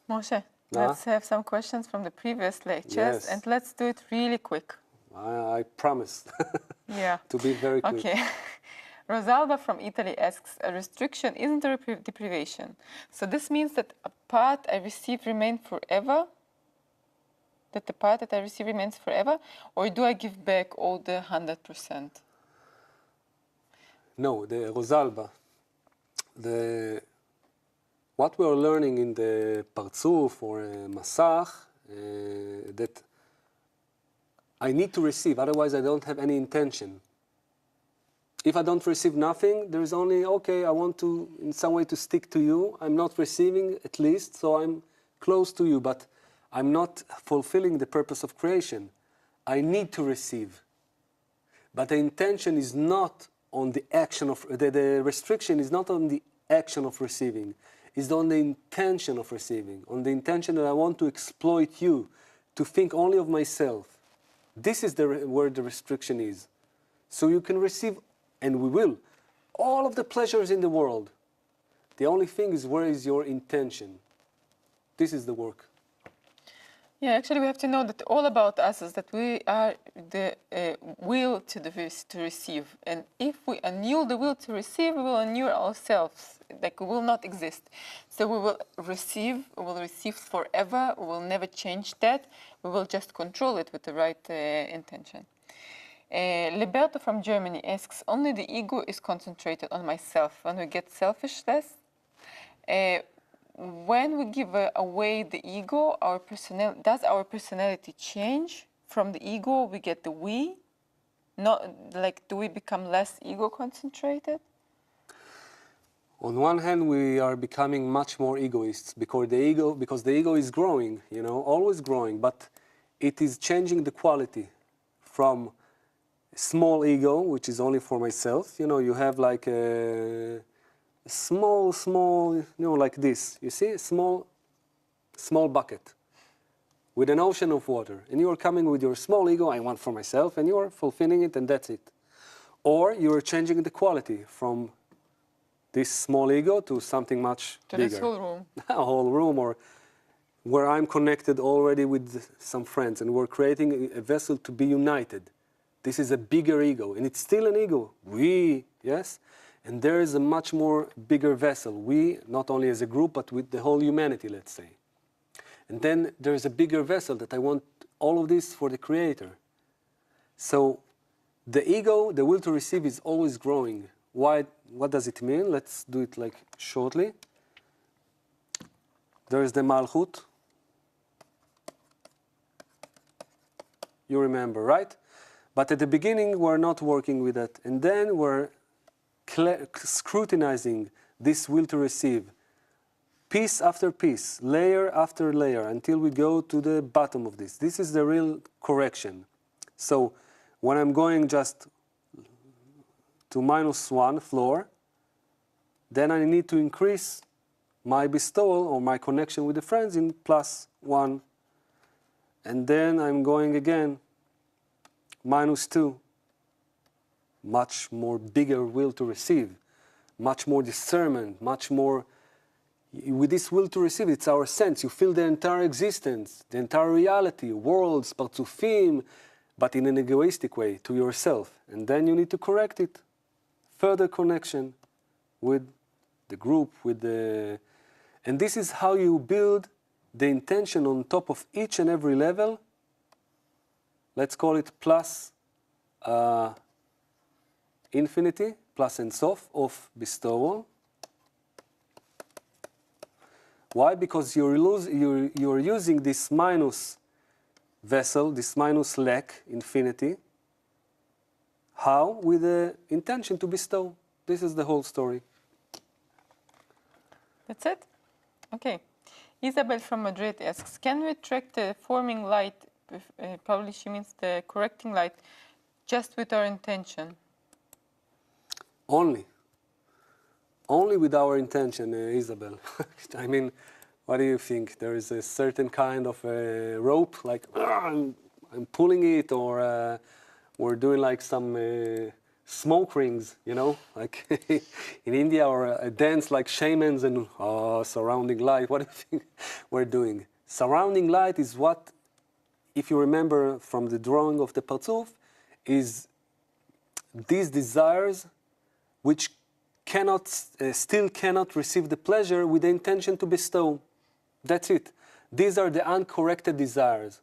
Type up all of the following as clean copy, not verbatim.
Moshe, let's have some questions from the previous lectures, and let's do it really quick. I promise. Yeah. To be very quick. Okay. Rosalba from Italy asks, a restriction isn't a deprivation. So this means that a part I receive remains forever? That the part that I receive remains forever? Or do I give back all the 100%? No, the Rosalba. What we are learning in the Partzuf or Masach, that I need to receive, otherwise I don't have any intention. If I don't receive nothing, there is only, okay, I want to, in some way, to stick to you. I'm not receiving, at least, so I'm close to you, but I'm not fulfilling the purpose of creation. I need to receive. But the intention is not on the action of, the restriction is not on the action of receiving. It's on the intention of receiving, on the intention that I want to exploit you, to think only of myself. This is where the restriction is. So you can receive, and we will, all of the pleasures in the world. The only thing is, where is your intention? This is the work. Yeah, actually we have to know that all about us is that we are the will to receive. And if we annul the will to receive, we will annul ourselves. Like, we will not exist. So we will receive forever. We will never change that. We will just control it with the right intention. Liberto from Germany asks, only the ego is concentrated on myself. When we get selfishness, when we give away the ego, does our personality change? From the ego, we get the we? Not like, do we become less ego concentrated? On one hand, we are becoming much more egoists because the ego is growing, always growing, but it is changing the quality from small ego, which is only for myself. You have like a small, like this. You see, a small bucket with an ocean of water. And you are coming with your small ego, I want for myself, and you are fulfilling it, and that's it. Or you are changing the quality from this small ego to something much bigger. To this whole room. A whole room, or where I'm connected already with some friends, and we're creating a vessel to be united. This is a bigger ego, and it's still an ego. We, yes? And there is a much more bigger vessel. We, not only as a group, but with the whole humanity, let's say. And then there's a bigger vessel that I want all of this for the Creator. So the ego, the will to receive, is always growing. Why? What does it mean? Let's do it like shortly. There is the Malchut. You remember, right? But at the beginning, we're not working with that. And then we're scrutinizing this will to receive, piece after piece, layer after layer, until we go to the bottom of this. This is the real correction. So when I'm going just to -1 floor, then I need to increase my bestowal or my connection with the friends in +1. And then I'm going again -2. Much more bigger will to receive, much more discernment, much more. With this will to receive, it's our sense. You feel the entire existence, the entire reality, worlds, partzufim, but in an egoistic way, to yourself. And then you need to correct it. Further connection with the group, and this is how you build the intention on top of each and every level. Let's call it plus infinity, plus Ein Sof of bestowal. Why? Because you're using this minus vessel, this minus lack, infinity. How? With the intention to bestow. This is the whole story. That's it? Okay. Isabel from Madrid asks, can we track the forming light, probably she means the correcting light, just with our intention? Only with our intention, Isabel. I mean, what do you think? There is a certain kind of a rope, like I'm pulling it, or we're doing like some smoke rings, you know, like in India, or a dance like shamans and surrounding light. What do you think we're doing? Surrounding light is what, if you remember from the drawing of the Parzuf, is these desires which still cannot receive the pleasure with the intention to bestow. That's it. These are the uncorrected desires.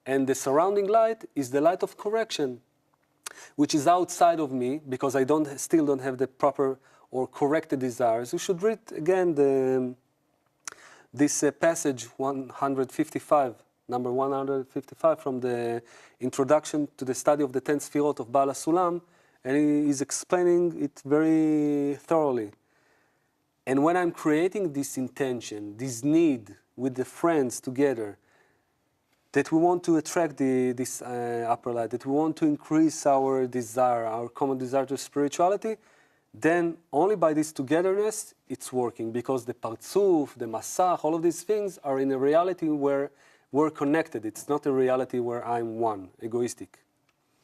And the surrounding light is the light of correction, which is outside of me because I still don't have the proper or corrected desires. You should read again this passage 155, number 155 from the introduction to the study of the 10 Sfirot of Baal HaSulam, and he is explaining it very thoroughly. And when I'm creating this intention, this need with the friends together, that we want to attract this upper light, that we want to increase our desire, our common desire to spirituality, then only by this togetherness it's working, because the Parzuf, the Masach, all of these things are in a reality where we're connected. It's not a reality where I'm one, egoistic.